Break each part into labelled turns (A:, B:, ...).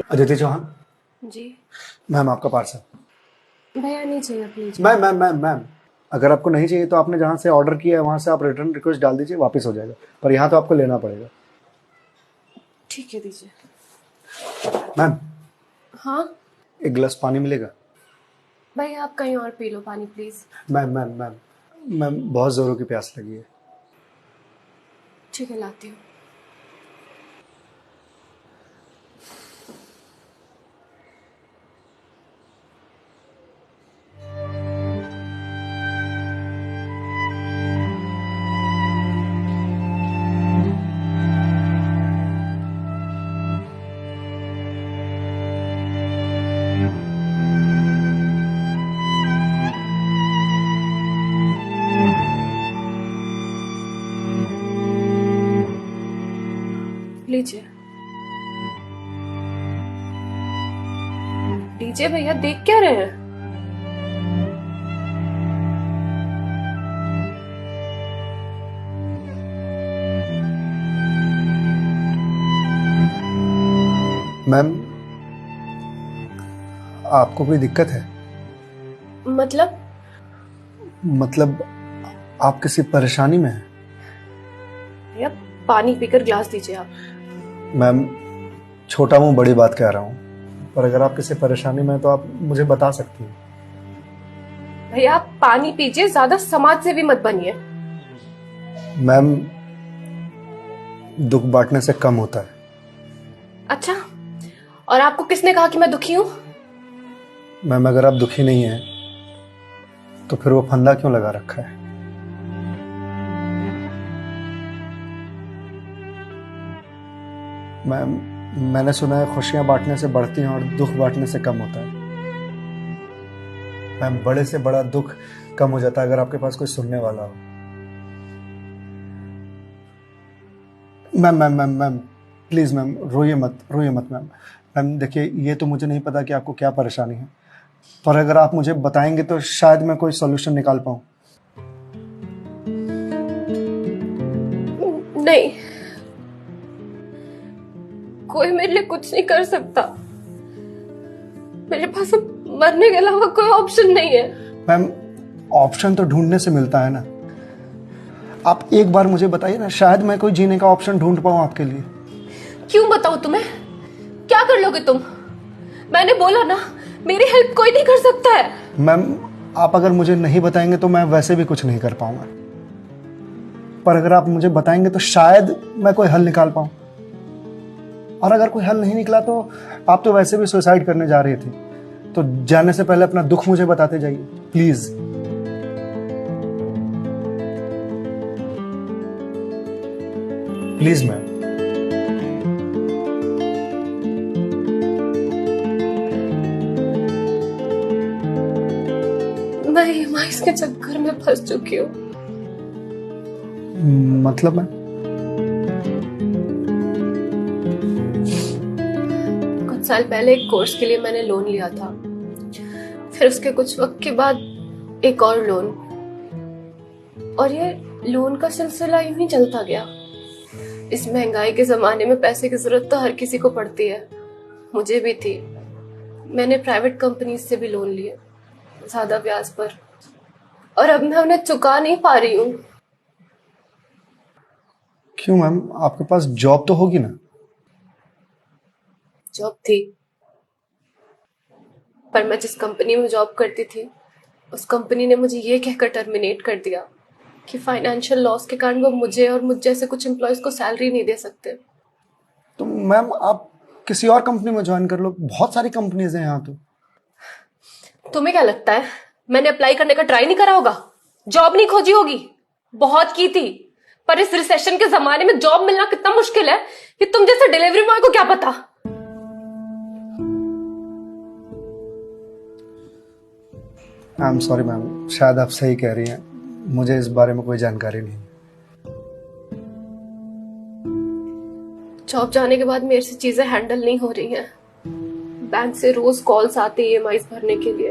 A: अदिति चौहान।
B: जी
A: ma'am आपका parcel.
B: भैया नहीं चाहिए please.
A: Ma'am ma'am ma'am ma'am अगर आपको नहीं चाहिए तो आपने जहाँ से ऑर्डर किया है वहाँ से आप रिटर्न रिक्वेस्ट डाल दीजिए, वापस हो जाएगा, पर यहाँ तो आपको लेना पड़ेगा।
B: ठीक है दीजिए।
A: मैम
B: हाँ
A: एक गिलास पानी मिलेगा?
B: भैया आप कहीं और पी लो पानी please.
A: Ma'am ma'am ma'am ma'am बहुत ज़ोरों की प्यास लगी है।
B: ठीक है लाती हूँ। लीजिए लीजिए भैया, देख क्या रहे हैं?
A: मैम आपको कोई दिक्कत है? मतलब आप किसी परेशानी में हैं?
B: भैया पानी पीकर ग्लास दीजिए आप।
A: मैम छोटा मुंह बड़ी बात कह रहा हूँ, पर अगर आप किसी परेशानी में हैं तो आप मुझे बता सकती हैं।
B: भैया आप पानी पीजिए, ज्यादा समाज से भी मत बनिए।
A: मैम दुख बांटने से कम होता है।
B: अच्छा, और आपको किसने कहा कि मैं दुखी हूँ?
A: मैम अगर आप दुखी नहीं हैं तो फिर वो फंदा क्यों लगा रखा है? मैम मैंने सुना है खुशियां बांटने से बढ़ती हैं और दुख बांटने से कम होता है। मैम बड़े से बड़ा दुख कम हो जाता है अगर आपके पास कोई सुनने वाला हो। Ma'am ma'am ma'am ma'am please ma'am रोइए मत मैम। मैम देखिए ये तो मुझे नहीं पता कि आपको क्या परेशानी है, पर अगर आप मुझे बताएंगे तो शायद मैं कोई सॉल्यूशन निकाल पाऊँ।
B: नहीं, कोई मेरे लिए कुछ नहीं कर सकता। मेरे पास अब मरने के अलावा कोई ऑप्शन नहीं है।
A: मैम ऑप्शन तो ढूंढने से मिलता है ना। आप एक बार मुझे बताइए ना, शायद मैं कोई जीने का ऑप्शन ढूंढ पाऊँ आपके लिए।
B: क्यों बताऊं तुम्हें? क्या कर लोगे तुम? मैंने बोला ना, मेरी हेल्प कोई नहीं कर सकता है।
A: मैम आप अगर मुझे नहीं बताएंगे तो मैं वैसे भी कुछ नहीं कर पाऊंगा, पर अगर आप मुझे बताएंगे तो शायद मैं कोई हल निकाल पाऊं। और अगर कोई हल नहीं निकला तो आप तो वैसे भी सुसाइड करने जा रही थी, तो जाने से पहले अपना दुख मुझे बताते जाइए प्लीज। Please ma'am.
B: मैं ईएमआईज़ के चक्कर में फंस चुकी हूँ।
A: मतलब मैम?
B: कुछ साल पहले एक कोर्स के लिए मैंने लोन लिया था, फिर उसके कुछ वक्त के बाद एक और लोन, और ये लोन का सिलसिला यूं ही चलता गया। इस महंगाई के जमाने में पैसे की जरूरत तो हर किसी को पड़ती है, मुझे भी थी। मैंने प्राइवेट कंपनी से भी लोन लिए, ज्यादा ब्याज पर, और अब मैं उन्हें चुका नहीं पा रही हूँ।
A: क्यों मैम, आपके पास जॉब तो होगी ना?
B: जॉब थी, पर मैं जिस कंपनी में जॉब करती थी उस कंपनी ने मुझे ये कहकर टर्मिनेट कर दिया कि फाइनेंशियल लॉस के कारण वो मुझे और मुझ जैसे कुछ एम्प्लॉयज को सैलरी नहीं दे सकते।
A: तो मैम आप किसी और कंपनी में ज्वाइन कर लो, बहुत सारी कंपनीज हैं यहाँ तो।
B: तुम्हें क्या लगता है मैंने अप्लाई करने का ट्राई नहीं करा होगा? जॉब नहीं खोजी होगी? बहुत की थी, पर इस रिसेशन के जमाने में जॉब मिलना कितना मुश्किल है कि तुम जैसे डिलीवरी बॉय को क्या पता।
A: आई एम सॉरी मैम, शायद आप सही कह रही हैं, मुझे इस बारे में कोई जानकारी नहीं।
B: जॉब जाने के बाद मेरे से चीजें हैंडल नहीं हो रही हैं। बैंक से रोज कॉल्स आते ईएमआईज भरने के लिए,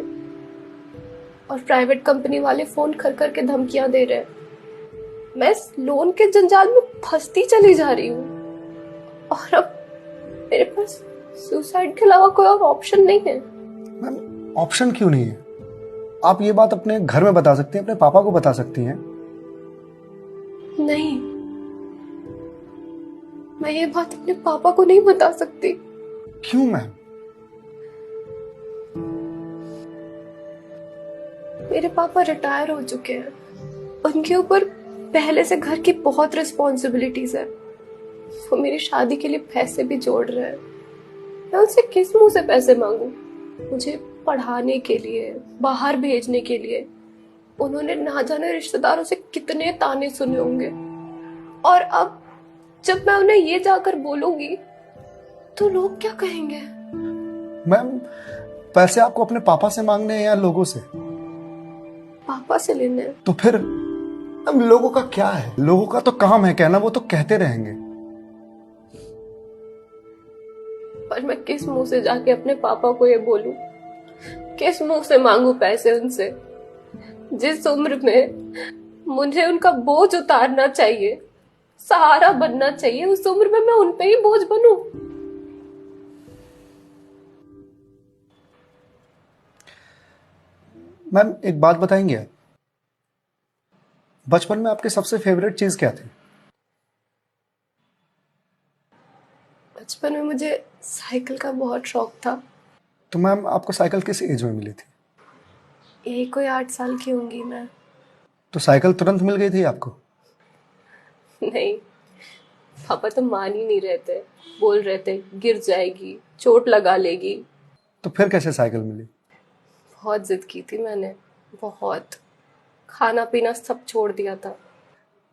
B: और प्राइवेट कंपनी वाले फोन कर करके धमकियां दे रहे हैं। मैं इस लोन के जंजाल में फंसती चली जा रही हूँ, और अब मेरे पास सुसाइड के अलावा कोई और ऑप्शन नहीं है।
A: मैम, ऑप्शन क्यों नहीं है? आप ये बात अपने घर में बता सकती हैं, अपने पापा को बता सकती हैं।
B: नहीं, मैं ये बात अपने पापा को नहीं बता सकती।
A: क्यों मैम?
B: मेरे पापा रिटायर हो चुके हैं, उनके ऊपर पहले से घर की बहुत रिस्पॉन्सिबिलिटीज है। वो मेरी शादी के लिए पैसे भी जोड़ रहे हैं। मैं उनसे किस मुंह से पैसे मांगू? मुझे पढ़ाने के लिए, बाहर भेजने के लिए उन्होंने ना जाने रिश्तेदारों से कितने ताने सुने होंगे, और अब जब मैं उन्हें ये जाकर बोलूंगी तो लोग क्या कहेंगे?
A: मैम, पैसे आपको अपने पापा से मांगने हैं या लोगों से?
B: पापा से लेने हैं।
A: तो फिर अब लोगों का क्या है? लोगों का तो काम है कहना, वो तो कहते रहेंगे।
B: पर मैं किस मुंह से जाके अपने पापा को ये बोलूं? किस मुंह से मांगू पैसे उनसे? जिस उम्र में मुझे उनका बोझ उतारना चाहिए, सहारा बनना चाहिए, उस उम्र में मैं उन पे ही बोझ बनूं।
A: मैम, एक बात बताएंगे आप? बचपन में आपकी सबसे फेवरेट चीज क्या थी?
B: बचपन में मुझे साइकिल का बहुत शौक था।
A: तो मैम, आपको साइकिल किस एज में मिली थी?
B: यही कोई 8 साल की होंगी मैं।
A: तो साइकिल तुरंत मिल गई थी आपको?
B: नहीं, पापा तो मान ही नहीं रहे थे। बोल रहे थे गिर जाएगी, चोट लगा लेगी।
A: तो फिर कैसे साइकिल मिली?
B: बहुत जिद की थी मैंने, बहुत। खाना पीना सब छोड़ दिया था।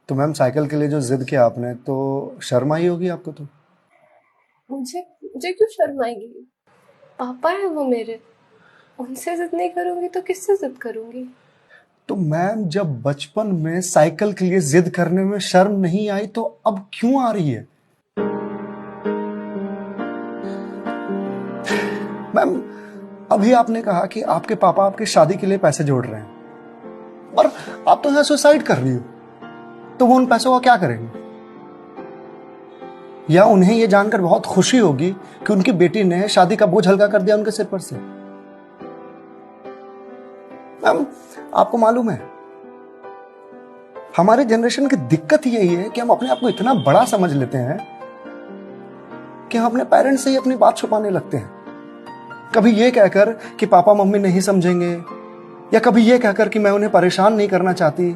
A: तो मैम, साइकिल के लिए जो जिद किया आपने, तो शर्म आई होगी आपको? तो
B: मुझे मुझे क्यों शर्म आएगी? पापा है वो मेरे, उनसे जिद नहीं करूंगी तो किससे जिद करूंगी?
A: तो मैम, जब बचपन में साइकिल के लिए जिद करने में शर्म नहीं आई, तो अब क्यों आ रही है? मैम, अभी आपने कहा कि आपके पापा आपकी शादी के लिए पैसे जोड़ रहे हैं, और आप तो यहां सुसाइड कर रही हो। तो वो उन पैसों का क्या करेंगे? या उन्हें यह जानकर बहुत खुशी होगी कि उनकी बेटी ने शादी का बोझ हल्का कर दिया उनके सिर पर से। मैम, आपको मालूम है, हमारे जनरेशन की दिक्कत यही है कि हम अपने आप को इतना बड़ा समझ लेते हैं कि हम अपने पेरेंट्स से ही अपनी बात छुपाने लगते हैं। कभी ये कहकर कि पापा मम्मी नहीं समझेंगे, या कभी ये कहकर कि मैं उन्हें परेशान नहीं करना चाहती,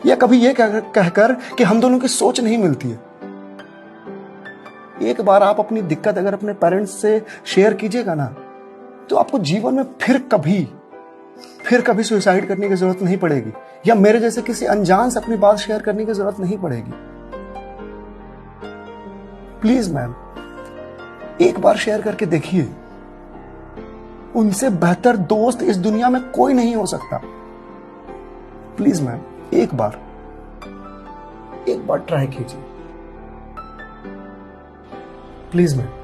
A: या कभी ये कहकर कि हम दोनों की सोच नहीं मिलती है। एक बार आप अपनी दिक्कत अगर अपने पेरेंट्स से शेयर कीजिएगा ना, तो आपको जीवन में फिर कभी सुसाइड करने की जरूरत नहीं पड़ेगी, या मेरे जैसे किसी अनजान से अपनी बात शेयर करने की जरूरत नहीं पड़ेगी। प्लीज मैम, एक बार शेयर करके देखिए। उनसे बेहतर दोस्त इस दुनिया में कोई नहीं हो सकता। प्लीज मैम, एक बार ट्राई कीजिए। Please ma'am.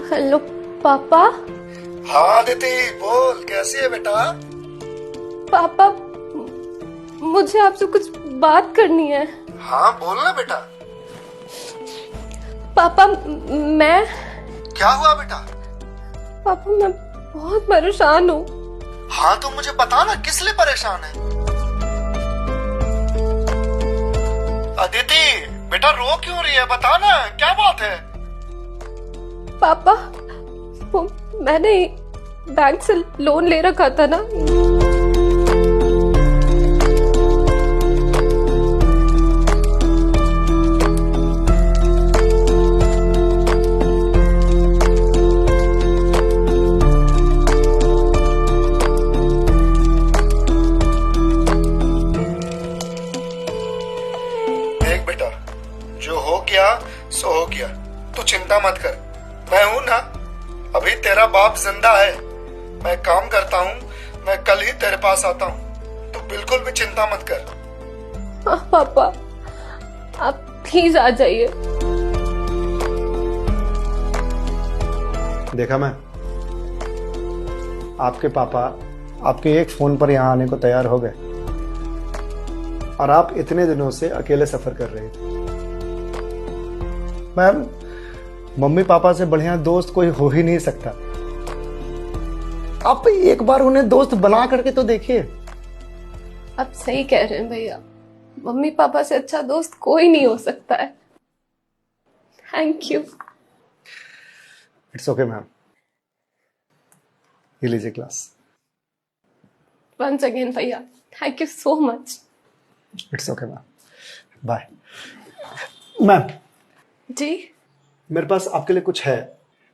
B: हेलो पापा।
A: हाँ दीदी, बोल, कैसी है बेटा?
B: पापा, मुझे आपसे कुछ बात करनी है।
A: हाँ बोल ना बेटा।
B: पापा, मैं
A: क्या हुआ बेटा?
B: पापा, मैं बहुत परेशान हूँ।
A: हाँ तो मुझे बता ना, किस लिए परेशान है? अदिति बेटा, रो क्यों रही है? बता ना, क्या बात है?
B: पापा, वो मैंने बैंक से लोन ले रखा था ना,
A: जो हो गया सो हो गया, तू चिंता मत कर। मैं हूं ना, अभी तेरा बाप जिंदा है। मैं काम करता हूँ, मैं कल ही तेरे पास आता हूँ, तू बिल्कुल भी चिंता मत कर।
B: हाँ पापा, आप प्लीज आ जाइए।
A: देखा मैं, आपके पापा आपके एक फोन पर यहां आने को तैयार हो गए और आप इतने दिनों से अकेले सफर कर रहे थे। मैम, मम्मी पापा से बढ़िया दोस्त कोई हो ही नहीं सकता। आप एक बार उन्हें दोस्त बना करके तो देखिए।
B: आप सही कह रहे हैं भैया, मम्मी पापा से अच्छा दोस्त कोई नहीं हो सकता है। Thank you.
A: It's okay ma'am, ये लीजिए क्लास।
B: वंस अगेन भैया, thank you so much.
A: It's okay ma'am, bye. Ma'am,
B: ji
A: मेरे पास आपके लिए कुछ है,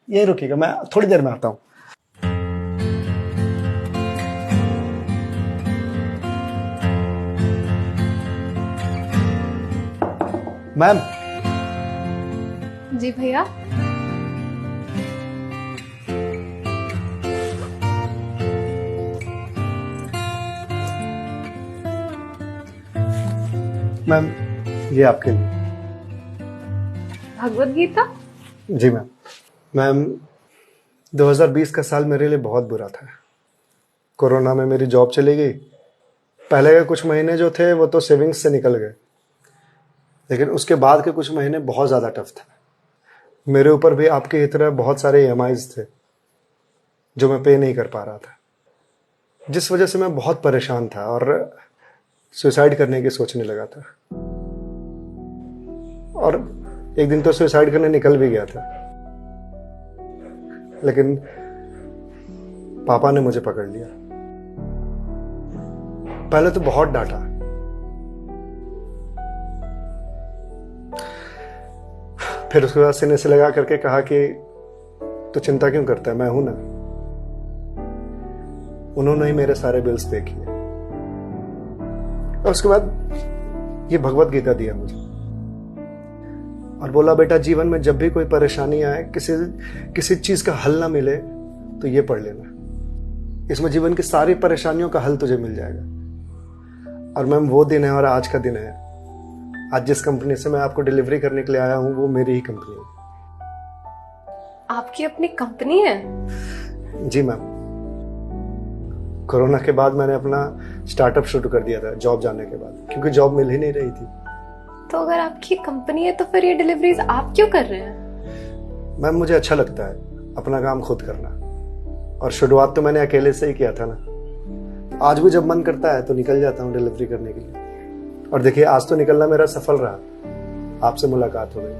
A: यही रुकिएगा, मैं थोड़ी देर में आता हूं। मैम।
B: जी भैया।
A: मैम, ये आपके लिए।
B: भगवत गीता?
A: जी मैम। मैम, 2020 का साल मेरे लिए बहुत बुरा था। कोरोना में मेरी जॉब चली गई। पहले के कुछ महीने जो थे वो तो सेविंग्स से निकल गए, लेकिन उसके बाद के कुछ महीने बहुत ज़्यादा टफ था। मेरे ऊपर भी आपके ही तरह बहुत सारे EMIs थे जो मैं पे नहीं कर पा रहा था, जिस वजह से मैं बहुत परेशान था और सुसाइड करने की सोचने लगा था। और एक दिन तो सुसाइड करने निकल भी गया था, लेकिन पापा ने मुझे पकड़ लिया। पहले तो बहुत डांटा, फिर उसके बाद सीने से लगा करके कहा कि तू चिंता क्यों करता है, मैं हूं ना। उन्होंने ही मेरे सारे बिल्स पे किए और उसके बाद ये भगवत गीता दिया मुझे और बोला, बेटा जीवन में जब भी कोई परेशानी आए, किसी चीज का हल ना मिले तो ये पढ़ लेना। इसमें जीवन की सारी परेशानियों का हल तुझे मिल जाएगा। और मैम, वो दिन है और आज का दिन है। आज जिस कंपनी से मैं आपको डिलीवरी करने के लिए आया हूं वो मेरी ही कंपनी है।
B: आपकी अपनी कंपनी है?
A: जी मैम। कोरोना के बाद मैंने अपना स्टार्टअप शुरू कर दिया था जॉब जाने के बाद, क्योंकि जॉब मिल ही नहीं रही थी।
B: तो अगर आपकी कंपनी है तो फिर ये डिलीवरीज आप क्यों कर रहे हैं?
A: मैम, मुझे अच्छा लगता है अपना काम खुद करना, और शुरुआत तो मैंने अकेले से ही किया था ना। आज भी जब मन करता है तो निकल जाता हूँ डिलीवरी करने के लिए। और देखिए, आज तो निकलना मेरा सफल रहा, आपसे मुलाकात हो गई।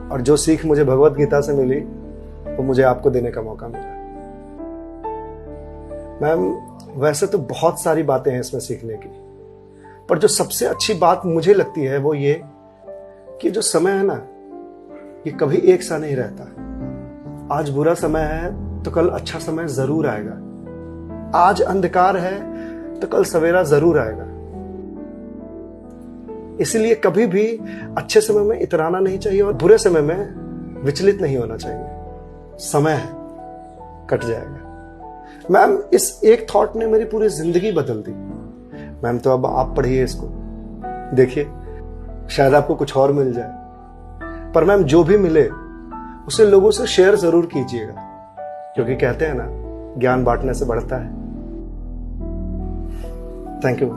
A: और जो सीख मुझे भगवत गीता से मिली वो मुझे आपको देने का मौका मिला। मैम, वैसे तो बहुत सारी बातें हैं इसमें सीखने की, पर जो सबसे अच्छी बात मुझे लगती है वो ये कि जो समय है ना, ये कभी एक सा नहीं रहता। आज बुरा समय है तो कल अच्छा समय जरूर आएगा। आज अंधकार है तो कल सवेरा जरूर आएगा। इसलिए कभी भी अच्छे समय में इतराना नहीं चाहिए और बुरे समय में विचलित नहीं होना चाहिए। समय है, कट जाएगा। मैम, इस एक थॉट ने मेरी पूरी जिंदगी बदल दी। मैम, तो अब आप पढ़िए इसको, देखिए शायद आपको कुछ और मिल जाए। पर मैम, जो भी मिले उसे लोगों से शेयर जरूर कीजिएगा, क्योंकि कहते हैं ना, ज्ञान बांटने से बढ़ता है। Thank you.